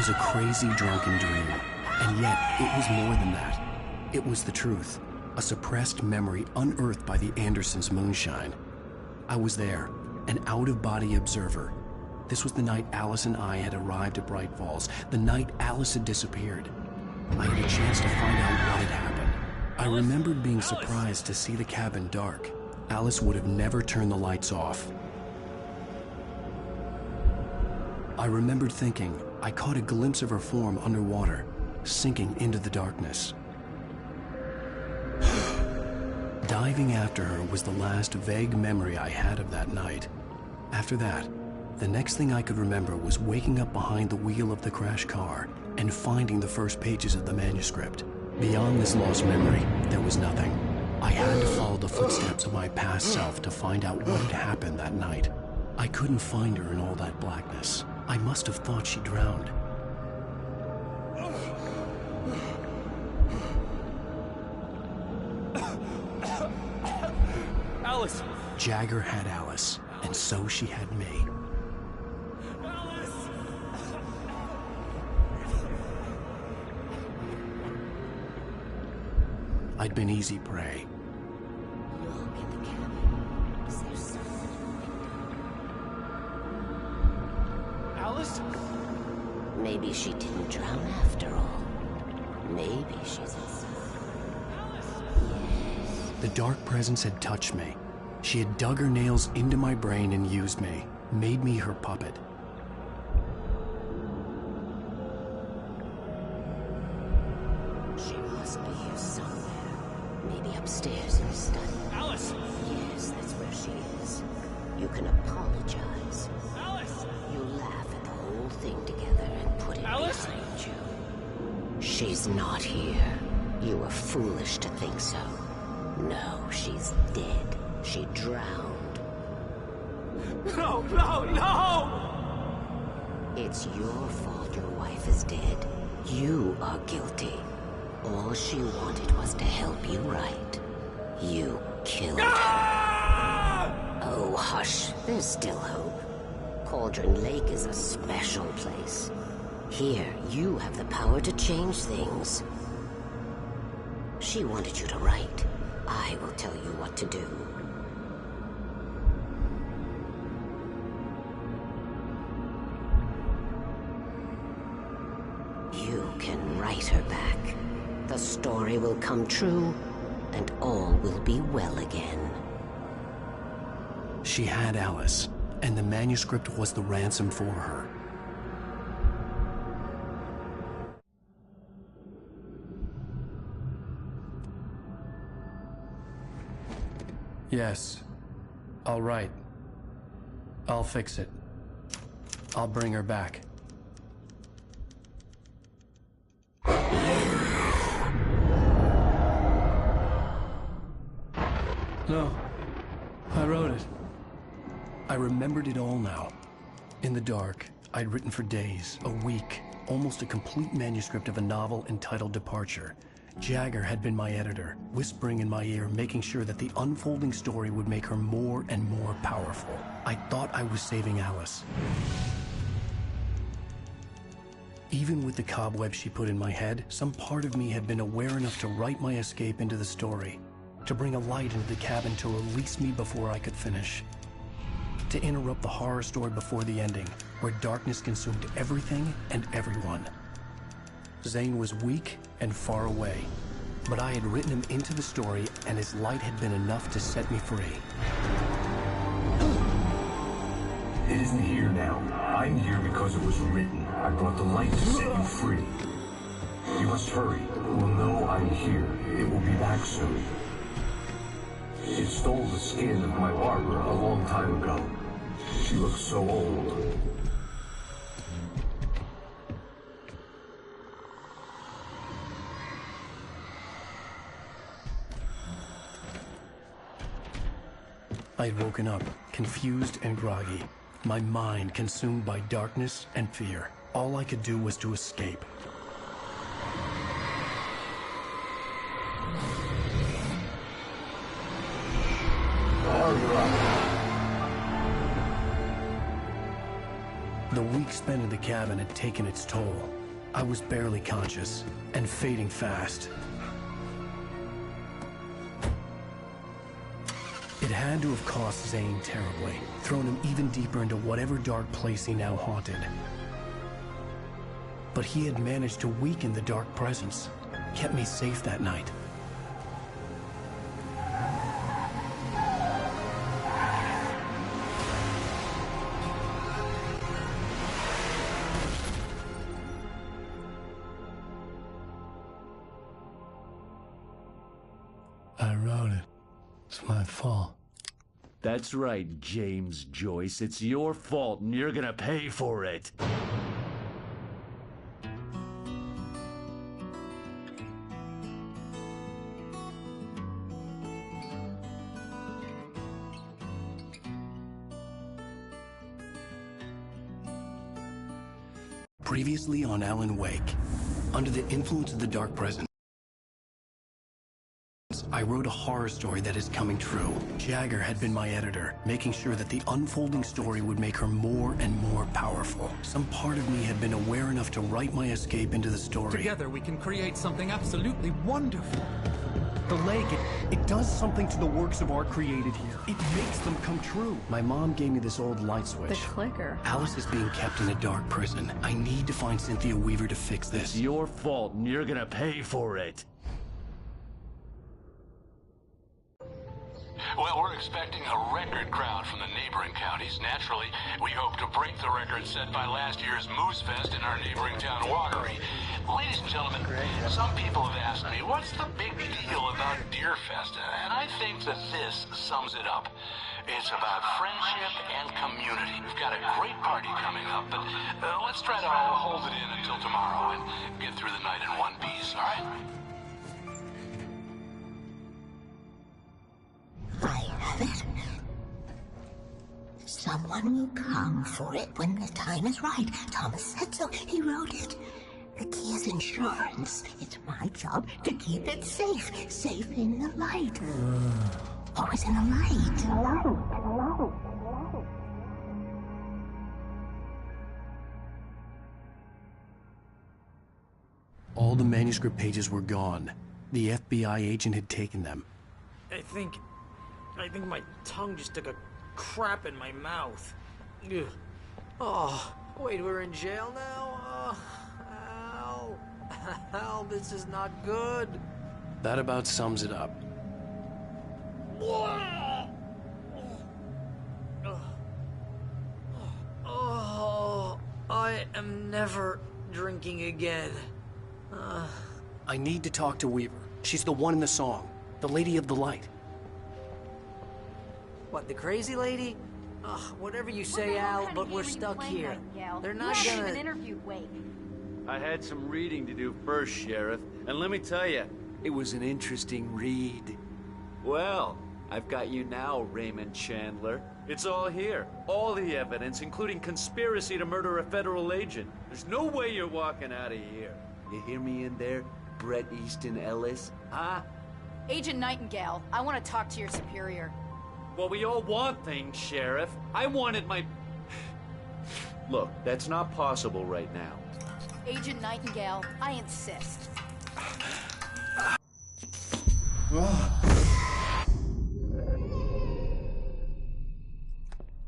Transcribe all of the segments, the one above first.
was a crazy, drunken dream, and yet it was more than that. It was the truth, a suppressed memory unearthed by the Andersons' moonshine. I was there, an out-of-body observer. This was the night Alice and I had arrived at Bright Falls, the night Alice had disappeared. I had a chance to find out what had happened. I remembered being surprised to see the cabin dark. Alice would have never turned the lights off. I remembered thinking I caught a glimpse of her form underwater, sinking into the darkness. Diving after her was the last vague memory I had of that night. After that, the next thing I could remember was waking up behind the wheel of the crashed car and finding the first pages of the manuscript. Beyond this lost memory, there was nothing. I had to follow the footsteps of my past self to find out what had happened that night. I couldn't find her in all that blackness. I must have thought she drowned. Alice! Jagger had Alice, and so she had me. Alice! I'd been easy prey. Look in the cabin. Is there someone in the window? Alice? Maybe she didn't drown after all. Maybe she's inside. Yes. The dark presence had touched me. She had dug her nails into my brain and used me, made me her puppet. She must be here somewhere. Maybe upstairs in the study. Alice! Yes, that's where she is. You can apologize. Alice! You laugh at the whole thing together and put it Alice? behind you. She's not here. You were foolish to think so. No, she's dead. She drowned. No, no, no! It's your fault your wife is dead. You are guilty. All she wanted was to help you right. You killed her. Oh, hush. There's still hope. Cauldron Lake is a special place. Here, you have the power to change things. She wanted you to write. I will tell you what to do. You can write her back. The story will come true, and all will be well again. She had Alice, and the manuscript was the ransom for her. Yes. All right. I'll fix it. I'll bring her back. No. I wrote it. I remembered it all now. In the dark, I'd written for days, a week, almost a complete manuscript of a novel entitled Departure. Jagger had been my editor, whispering in my ear, making sure that the unfolding story would make her more and more powerful. I thought I was saving Alice. Even with the cobwebs she put in my head, some part of me had been aware enough to write my escape into the story, to bring a light into the cabin to release me before I could finish, to interrupt the horror story before the ending, where darkness consumed everything and everyone. Zane was weak and far away, but I had written him into the story, and his light had been enough to set me free. It isn't here now. I'm here because it was written. I brought the light to set you free. You must hurry. It will know I'm here. It will be back soon. It stole the skin of my Barbara a long time ago. She looks so old. I had woken up, confused and groggy, my mind consumed by darkness and fear. All I could do was to escape. The week spent in the cabin had taken its toll. I was barely conscious, and fading fast. It had to have cost Zane terribly, thrown him even deeper into whatever dark place he now haunted. But he had managed to weaken the dark presence, kept me safe that night. I wrote it. It's my fault. That's right, James Joyce. It's your fault, and you're gonna pay for it. Previously on Alan Wake, under the influence of the dark presence, I wrote a horror story that is coming true. Jagger had been my editor, making sure that the unfolding story would make her more and more powerful. Some part of me had been aware enough to write my escape into the story. Together we can create something absolutely wonderful. The lake, it does something to the works of art created here. It makes them come true. My mom gave me this old light switch. The clicker. Alice is being kept in a dark prison. I need to find Cynthia Weaver to fix this. It's your fault, and you're gonna pay for it. Well, we're expecting a record crowd from the neighboring counties. Naturally, we hope to break the record set by last year's Moose Fest in our neighboring town, Watery. Ladies and gentlemen, some people have asked me, what's the big deal about Deer Fest? And I think that this sums it up. It's about friendship and community. We've got a great party coming up, but let's try to hold it in until tomorrow and get through the night in one piece, all right? I have it. Someone will come for it when the time is right. Thomas said so. He wrote it. The key is insurance. It's my job to keep it safe. Safe in the light. Always in the light. All the manuscript pages were gone. The FBI agent had taken them. I think my tongue just took a crap in my mouth. Ugh. Oh, wait, we're in jail now? Ow. Ow, this is not good. That about sums it up. Oh, I am never drinking again. I need to talk to Weaver. She's the one in the song. The Lady of the Light. What, the crazy lady? Ugh, whatever you say, Al, but we're stuck here. They're not gonna... interviewed Wake. I had some reading to do first, Sheriff, and let me tell you, it was an interesting read. Well, I've got you now, Raymond Chandler. It's all here. All the evidence, including conspiracy to murder a federal agent. There's no way you're walking out of here. You hear me in there, Bret Easton Ellis? Huh? Agent Nightingale, I want to talk to your superior. Well, we all want things, Sheriff. I wanted my... Look, that's not possible right now. Agent Nightingale, I insist.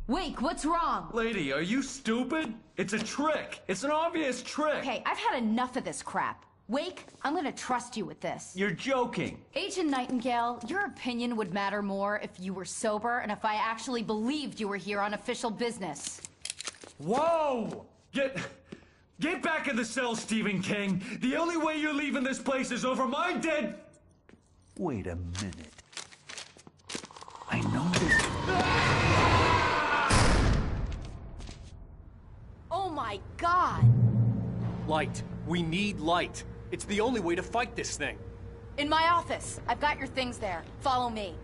Wake, what's wrong? Lady, are you stupid? It's a trick. It's an obvious trick. Okay, I've had enough of this crap. Wake, I'm gonna trust you with this. You're joking. Agent Nightingale, your opinion would matter more if you were sober and if I actually believed you were here on official business. Whoa! Get back in the cell, Stephen King. The only way you're leaving this place is over my dead... Wait a minute. I know this... Oh my God! Light. We need light. It's the only way to fight this thing. In my office. I've got your things there. Follow me.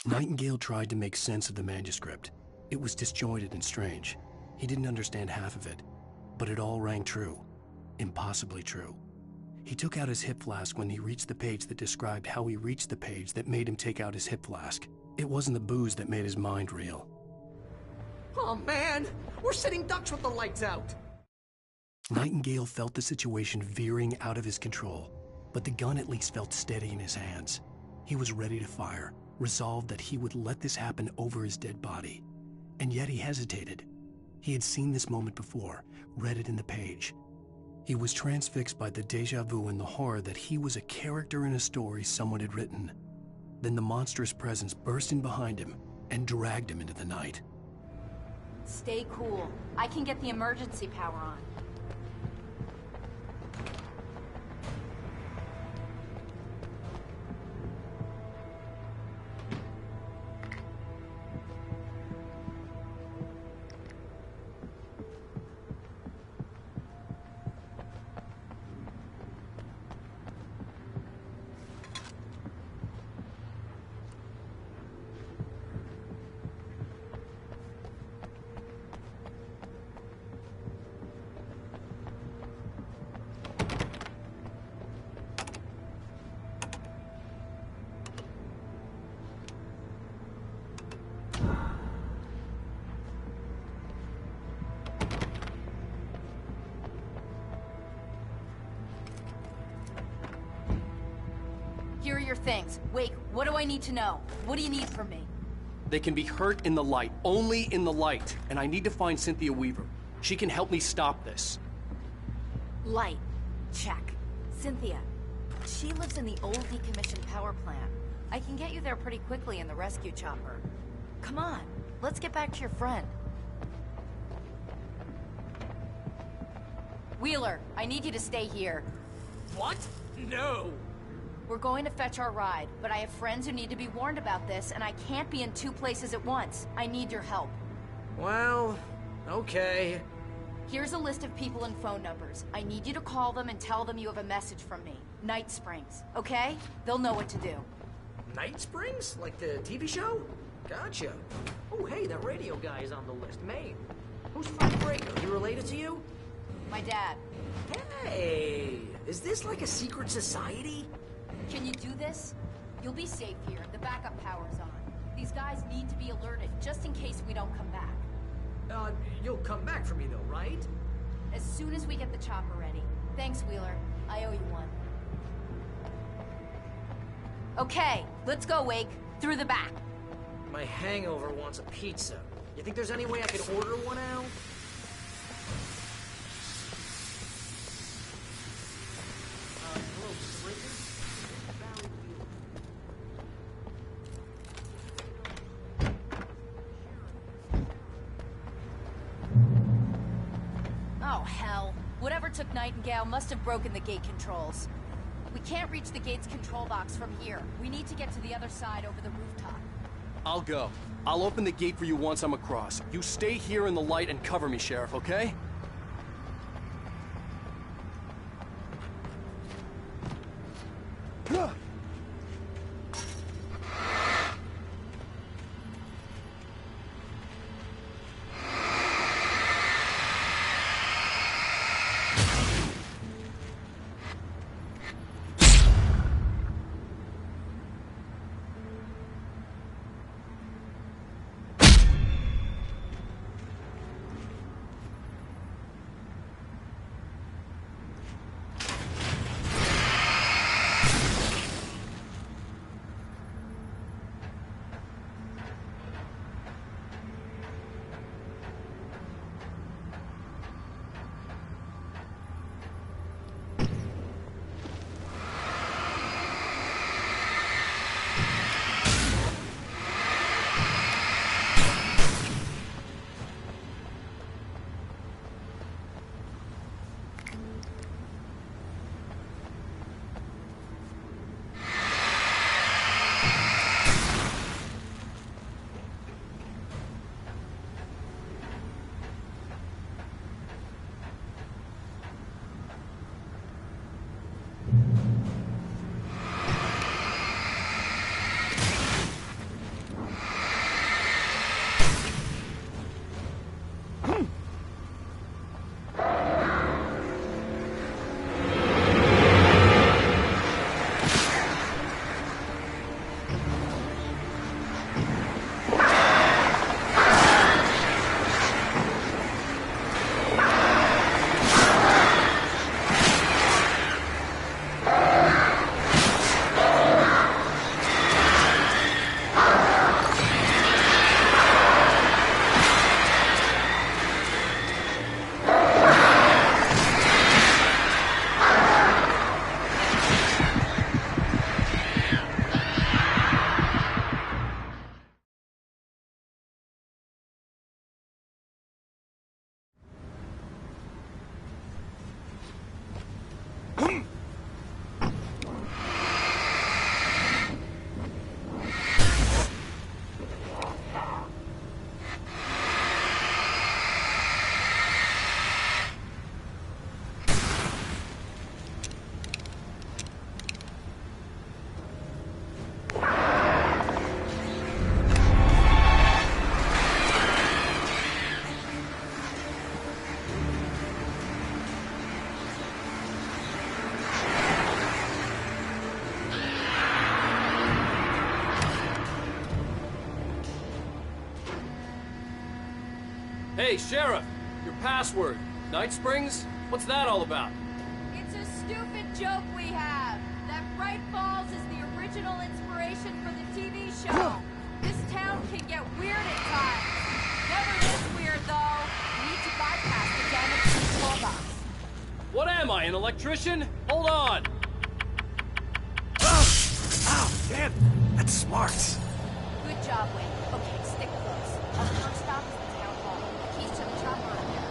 Nightingale tried to make sense of the manuscript. It was disjointed and strange. He didn't understand half of it, but it all rang true. Impossibly true. He took out his hip flask when he reached the page that described how he reached the page that made him take out his hip flask. It wasn't the booze that made his mind reel. Oh, man! We're sitting ducks with the lights out! Nightingale felt the situation veering out of his control, but the gun at least felt steady in his hands. He was ready to fire, resolved that he would let this happen over his dead body. And yet he hesitated. He had seen this moment before, read it in the page. He was transfixed by the déjà vu and the horror that he was a character in a story someone had written. Then the monstrous presence burst in behind him and dragged him into the night. Stay cool. I can get the emergency power on. Here are your things. Wake, what do I need to know? What do you need from me? They can be hurt in the light, only in the light. And I need to find Cynthia Weaver. She can help me stop this. Light. Check. Cynthia. She lives in the old decommissioned power plant. I can get you there pretty quickly in the rescue chopper. Come on, let's get back to your friend. Wheeler, I need you to stay here. What? No! We're going to fetch our ride, but I have friends who need to be warned about this, and I can't be in 2 places at once. I need your help. Well, okay. Here's a list of people and phone numbers. I need you to call them and tell them you have a message from me. Night Springs, okay? They'll know what to do. Night Springs? Like the TV show? Gotcha. Oh, hey, that radio guy is on the list. Maine. Who's Frank Breaker? He related to you? My dad. Hey, is this like a secret society? Can you do this? You'll be safe here. The backup power's on. These guys need to be alerted, just in case we don't come back. You'll come back for me though, right? As soon as we get the chopper ready. Thanks, Wheeler. I owe you one. Okay, let's go, Wake. Through the back. My hangover wants a pizza. You think there's any way I could order one out? Hello, Slickers? Oh, hell. Whatever took Nightingale must have broken the gate controls. We can't reach the gate's control box from here. We need to get to the other side over the rooftop. I'll go. I'll open the gate for you once I'm across. You stay here in the light and cover me, Sheriff, okay? Hey, Sheriff, your password. Night Springs? What's that all about? It's a stupid joke we have. That Bright Falls is the original inspiration for the TV show. This town can get weird at times. Never this weird, though. We need to bypass the damaged control box. What am I, an electrician? Hold on! Ow, damn, that's smart. Good job, Wayne. Okay, stick close. Our first stop is the town hall. Keys to the chopper are there.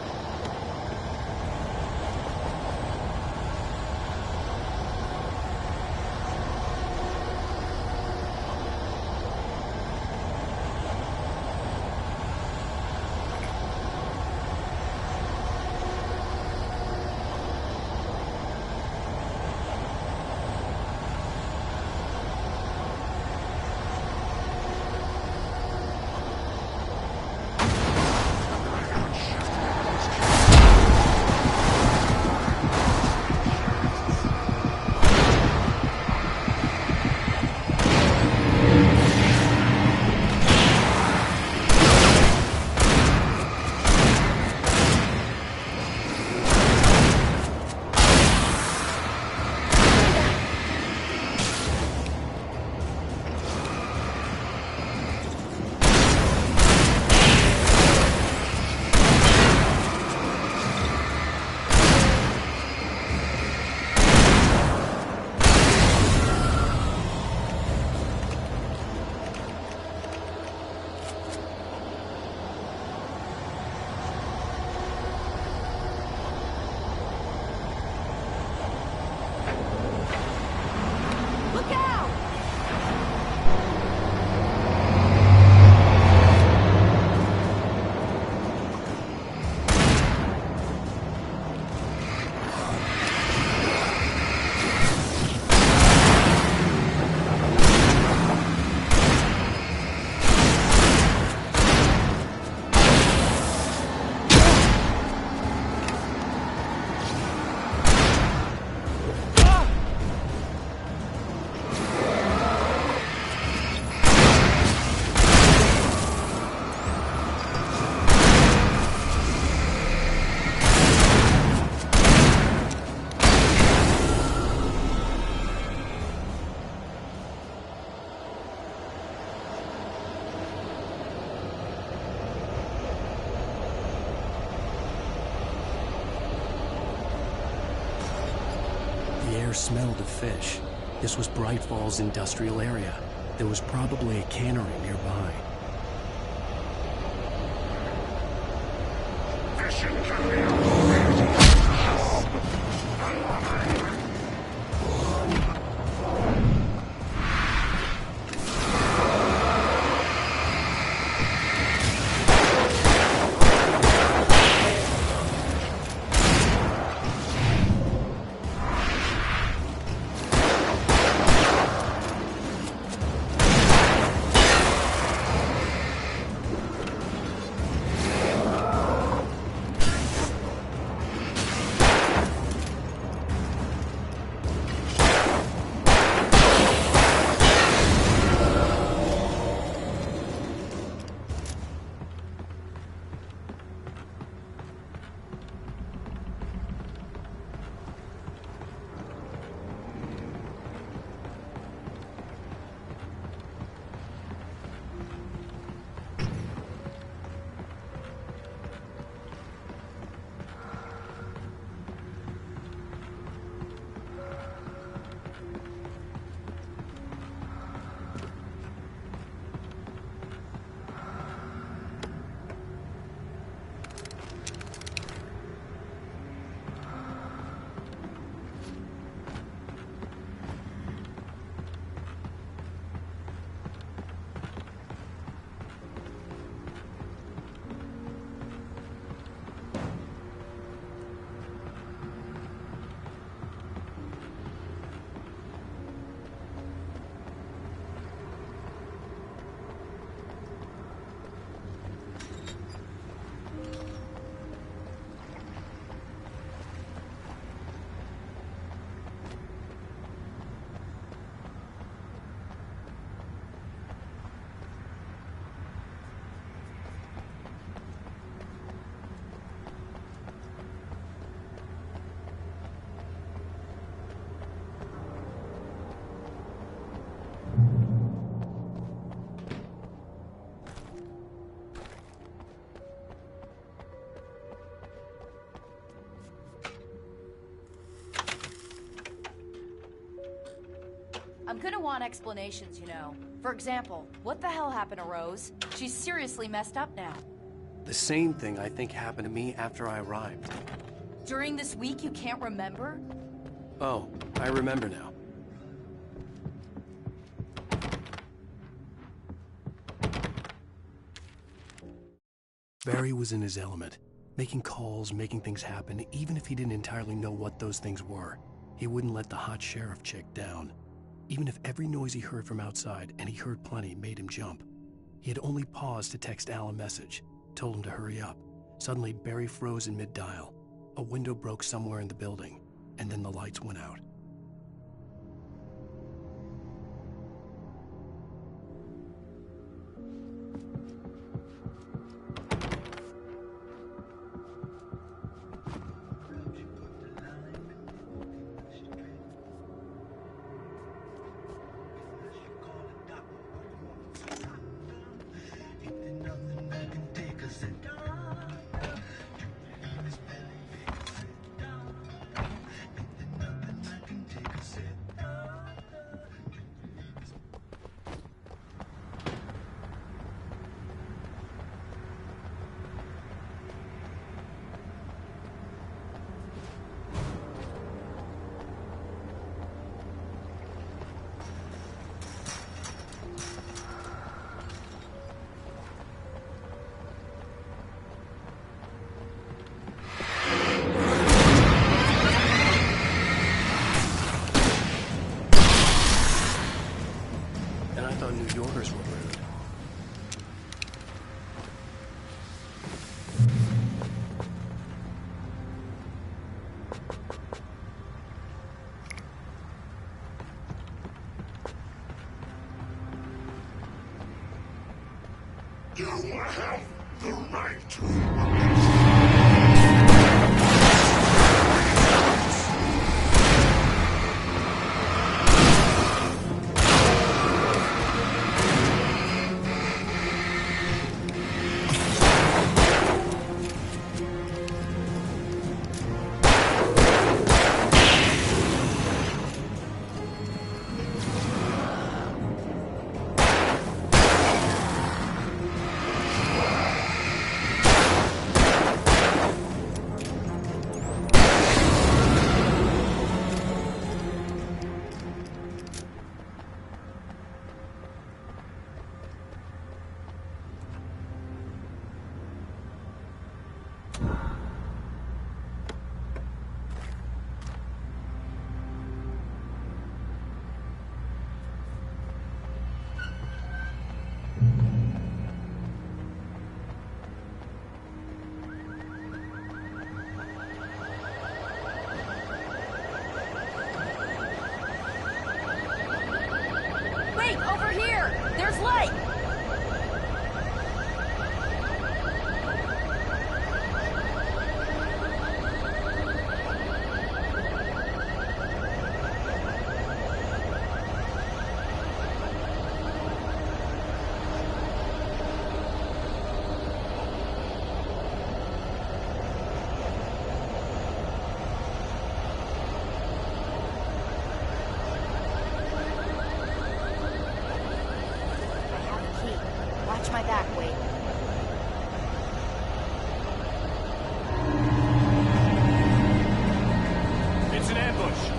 The air smelled of fish. This was Bright Falls industrial area. There was probably a cannery nearby. I'm gonna want explanations, you know. For example, what the hell happened to Rose? She's seriously messed up now. The same thing I think happened to me after I arrived. During this week, you can't remember? Oh, I remember now. Barry was in his element, making calls, making things happen, even if he didn't entirely know what those things were. He wouldn't let the hot sheriff chick down. Even if every noise he heard from outside, and he heard plenty, made him jump. He had only paused to text Al a message, told him to hurry up. Suddenly, Barry froze in mid-dial. A window broke somewhere in the building, and then the lights went out. New Yorkers were rude. You have the right. Watch my back, Wade. It's an ambush.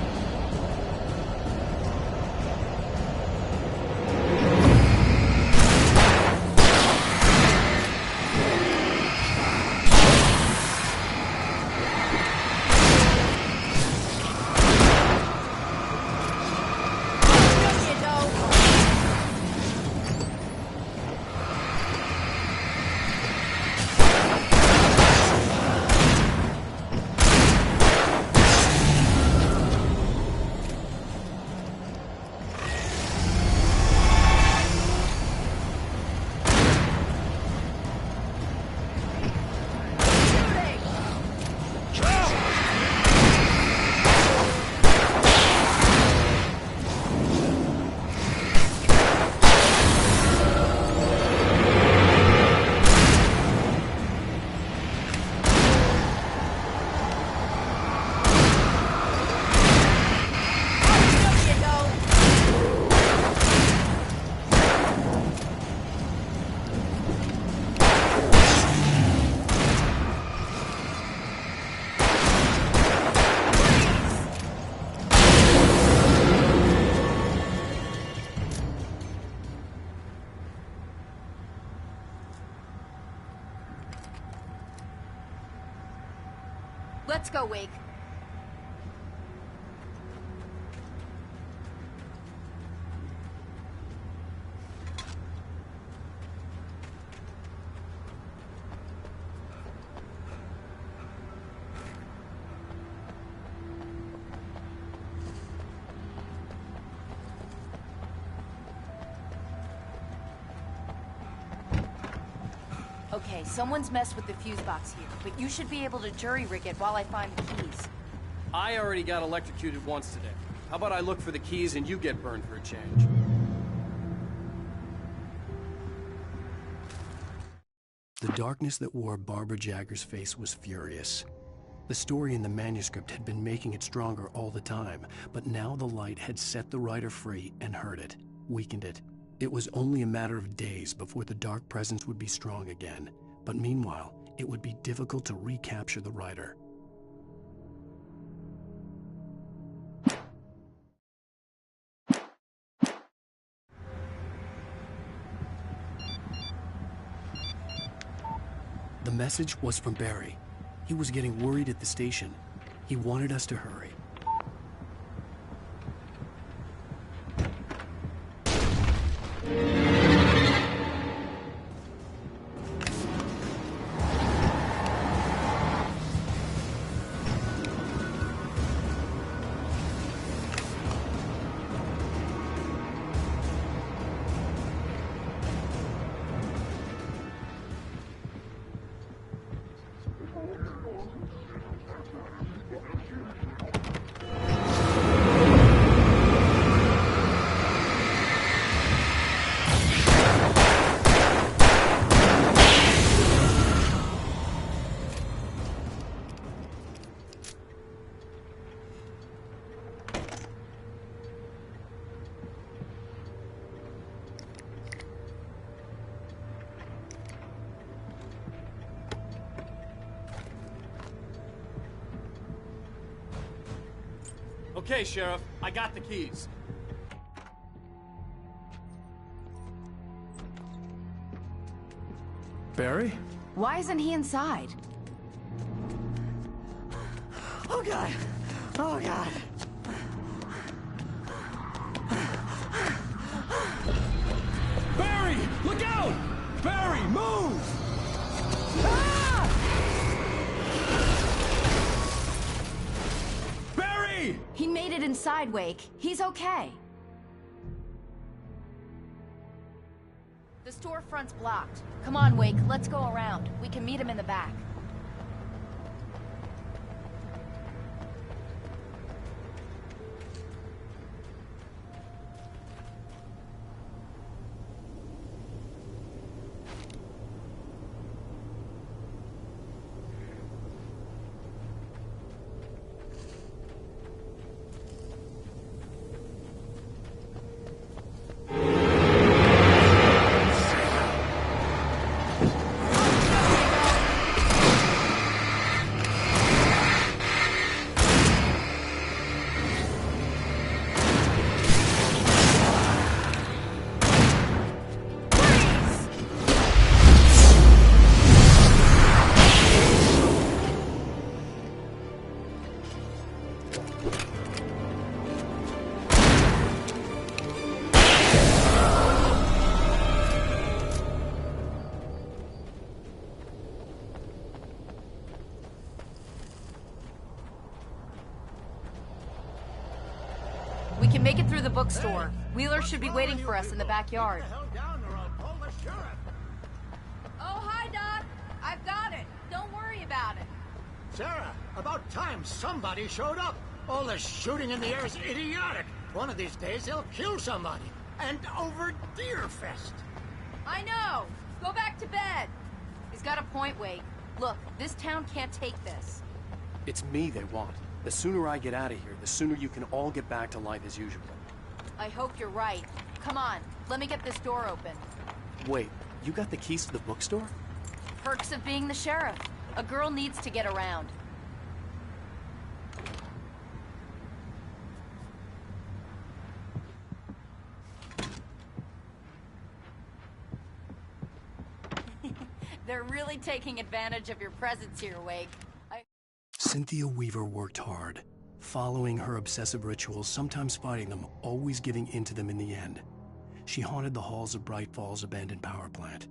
Let's go, Wake. Okay, someone's messed with the fuse box here, but you should be able to jury-rig it while I find the keys. I already got electrocuted once today. How about I look for the keys and you get burned for a change? The darkness that wore Barbara Jagger's face was furious. The story in the manuscript had been making it stronger all the time, but now the light had set the writer free and hurt it, weakened it. It was only a matter of days before the dark presence would be strong again, but meanwhile, it would be difficult to recapture the writer. The message was from Barry. He was getting worried at the station. He wanted us to hurry. Okay, Sheriff, I got the keys. Barry? Why isn't he inside? Oh, God. Oh, God. Barry! Look out! Barry, move! Barry! He made it inside, Wake. He's okay. The storefront's blocked. Come on, Wake. Let's go around. We can meet him in the back. We can make it through the bookstore. Wheeler should be waiting for us in the backyard. Oh, hi, Doc. I've got it. Don't worry about it. Sarah, about time somebody showed up. All the shooting in the air is idiotic. One of these days, they'll kill somebody. And over Deerfest. I know. Go back to bed. He's got a point, Wade. Look, this town can't take this. It's me they want. The sooner I get out of here, the sooner you can all get back to life as usual. I hope you're right. Come on, let me get this door open. Wait, you got the keys to the bookstore? Perks of being the sheriff. A girl needs to get around. They're really taking advantage of your presence here, Wake. Cynthia Weaver worked hard, following her obsessive rituals, sometimes fighting them, always giving in to them in the end. She haunted the halls of Bright Falls abandoned power plant.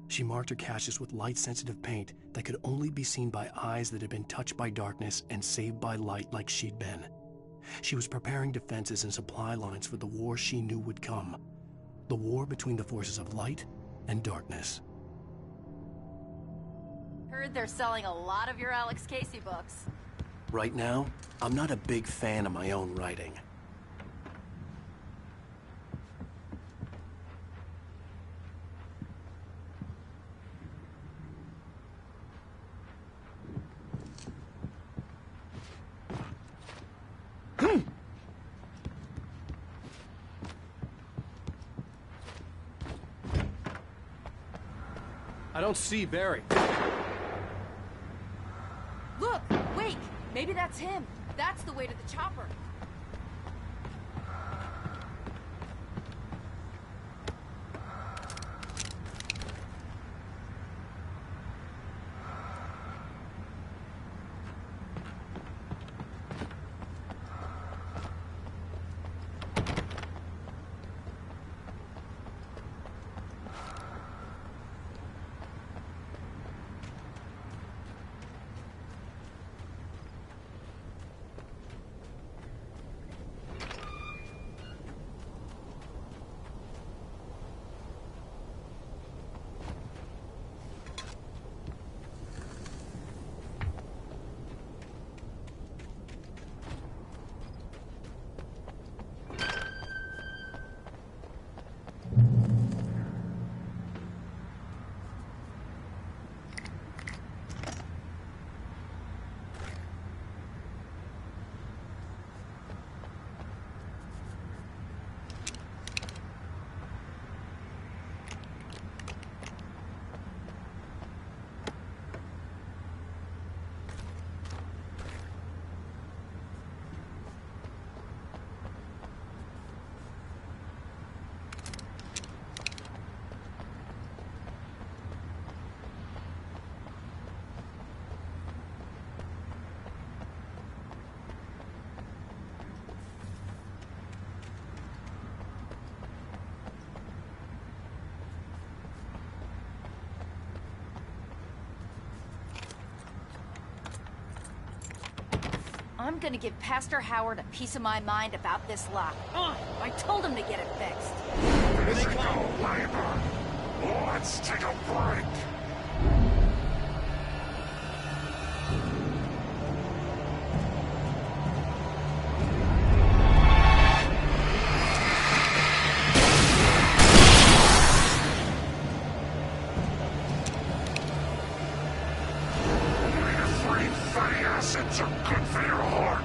She marked her caches with light-sensitive paint that could only be seen by eyes that had been touched by darkness and saved by light like she'd been. She was preparing defenses and supply lines for the war she knew would come. The war between the forces of light and darkness. Heard they're selling a lot of your Alex Casey books. Right now, I'm not a big fan of my own writing. I don't see Barry. Look! Wake! Maybe that's him. That's the way to the chopper. I'm gonna give Pastor Howard a piece of my mind about this lock. I told him to get it fixed. Let's go, Labor. Let's take a break. Omega-3 fatty acids are good for your heart.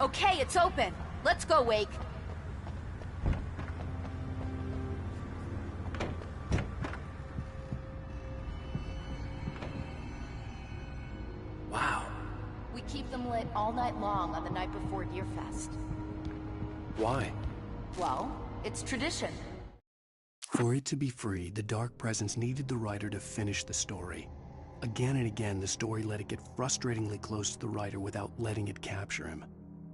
Okay, it's open. Let's go, Wake. Wow. We keep them lit all night long on the night before Deerfest. Why? Well, it's tradition. For it to be free, the Dark Presence needed the writer to finish the story. Again and again, the story let it get frustratingly close to the writer without letting it capture him.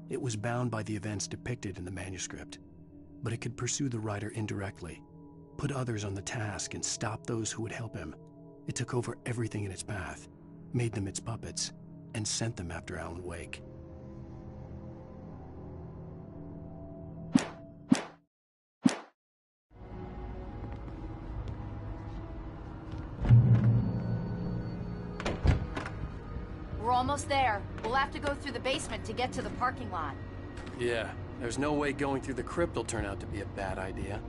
It was bound by the events depicted in the manuscript. but it could pursue the writer indirectly, put others on the task and stop those who would help him. It took over everything in its path, made them its puppets, and sent them after Alan Wake. We're almost there. We'll have to go through the basement to get to the parking lot. Yeah, there's no way going through the crypt will turn out to be a bad idea.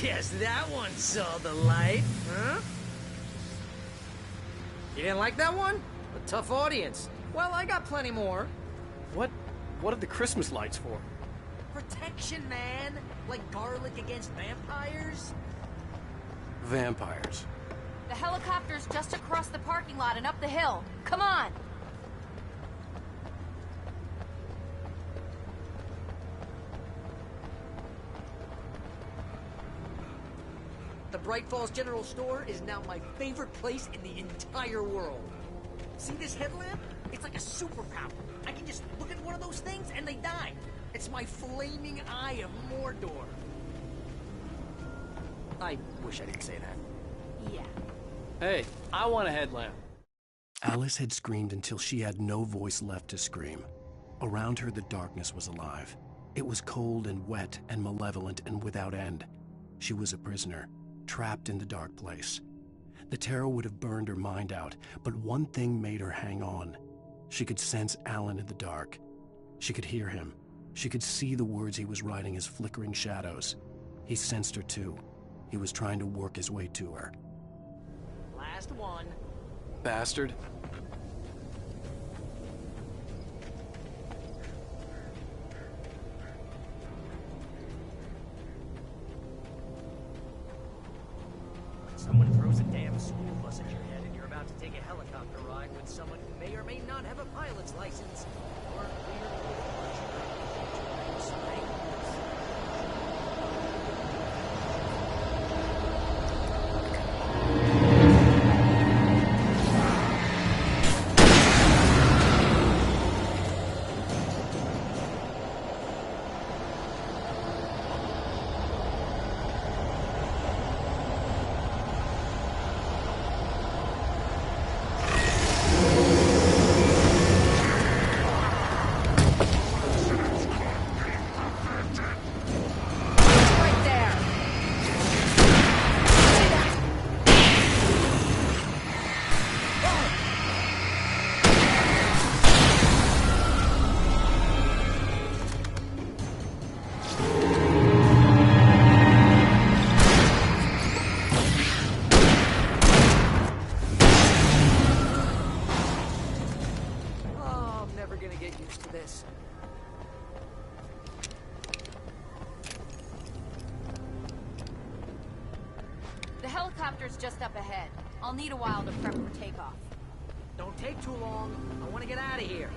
Guess that one saw the light, huh? You didn't like that one? A tough audience. Well, I got plenty more. What are the Christmas lights for? Protection, man. Like garlic against vampires. Vampires. The helicopter's just across the parking lot and up the hill. Come on! The Bright Falls General Store is now my favorite place in the entire world. See this headlamp? It's like a superpower. I can just look at one of those things and they die. It's my flaming eye of Mordor. I wish I didn't say that. Yeah. Hey, I want a headlamp. Alice had screamed until she had no voice left to scream. Around her, the darkness was alive. It was cold and wet and malevolent and without end. She was a prisoner, trapped in the dark place. The terror would have burned her mind out, but one thing made her hang on. She could sense Alan in the dark. She could hear him. She could see the words he was writing as flickering shadows. He sensed her too. He was trying to work his way to her. Last one. Bastard. Someone throws a damn school bus at your head and you're about to take a helicopter ride with someone who may or may not have a pilot's license. Or a The helicopter's just up ahead. I'll need a while to prep for takeoff. Don't take too long. I want to get out of here.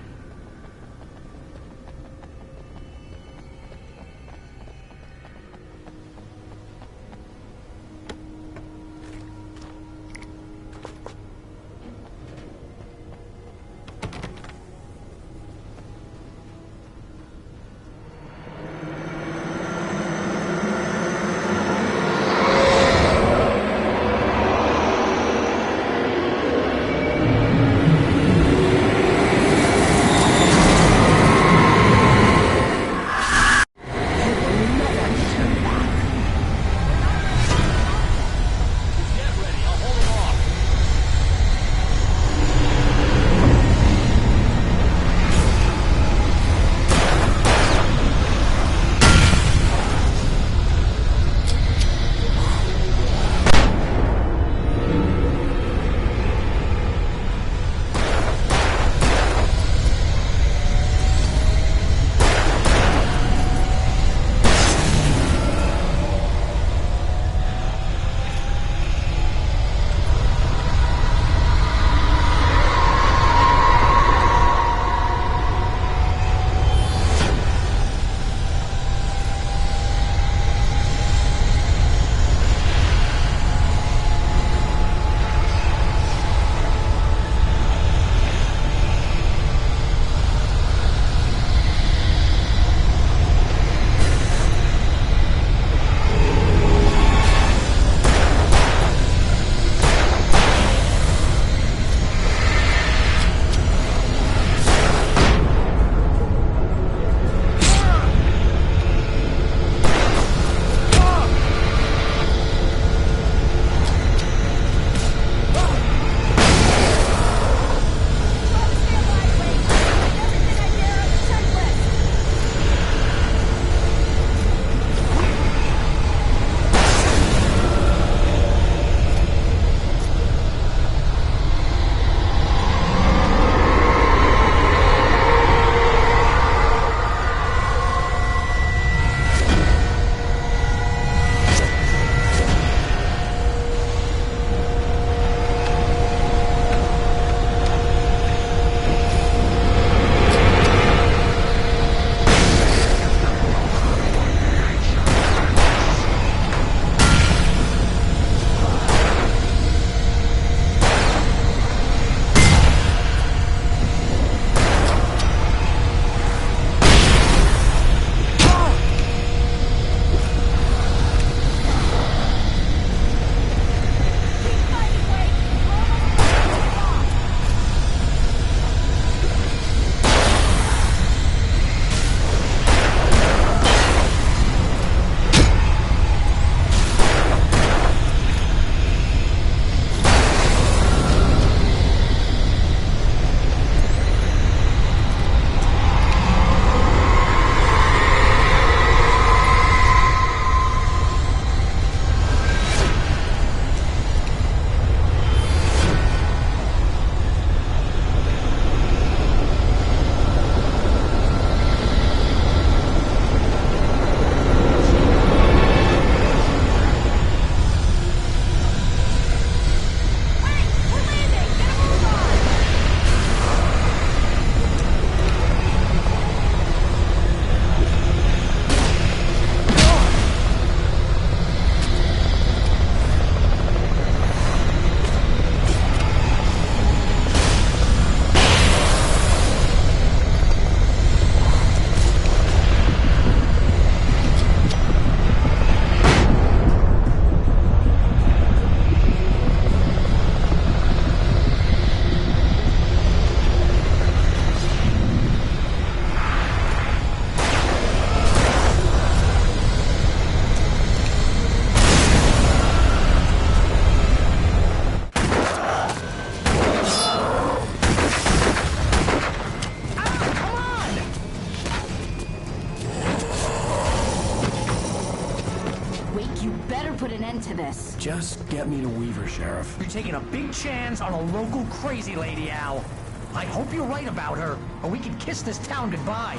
Just get me to Weaver, Sheriff. You're taking a big chance on a local crazy lady, Al. I hope you're right about her, or we can kiss this town goodbye.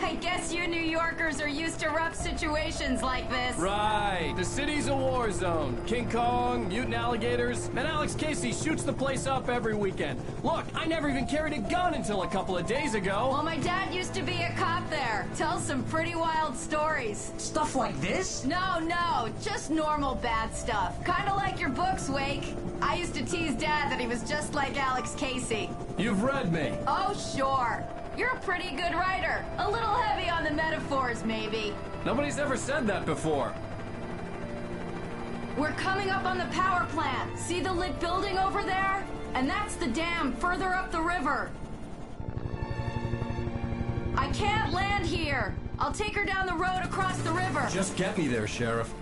I guess you New Yorkers are used to rough situations like this. Right. The city's a war zone. King Kong, mutant alligators, and Alex Casey shoots the place up every weekend. Look, I never even carried a gun until a couple of days ago. Well, my dad used to be a cop there. Tells some pretty wild stories. Stuff like this? No, just normal bad stuff. Kinda like your books, Wake. I used to tease Dad that he was just like Alex Casey. You've read me. Oh, sure. You're a pretty good writer. A little heavy on the metaphors, maybe. Nobody's ever said that before. We're coming up on the power plant. See the lit building over there? And that's the dam further up the river. I can't land here. I'll take her down the road across the river. Just get me there, Sheriff.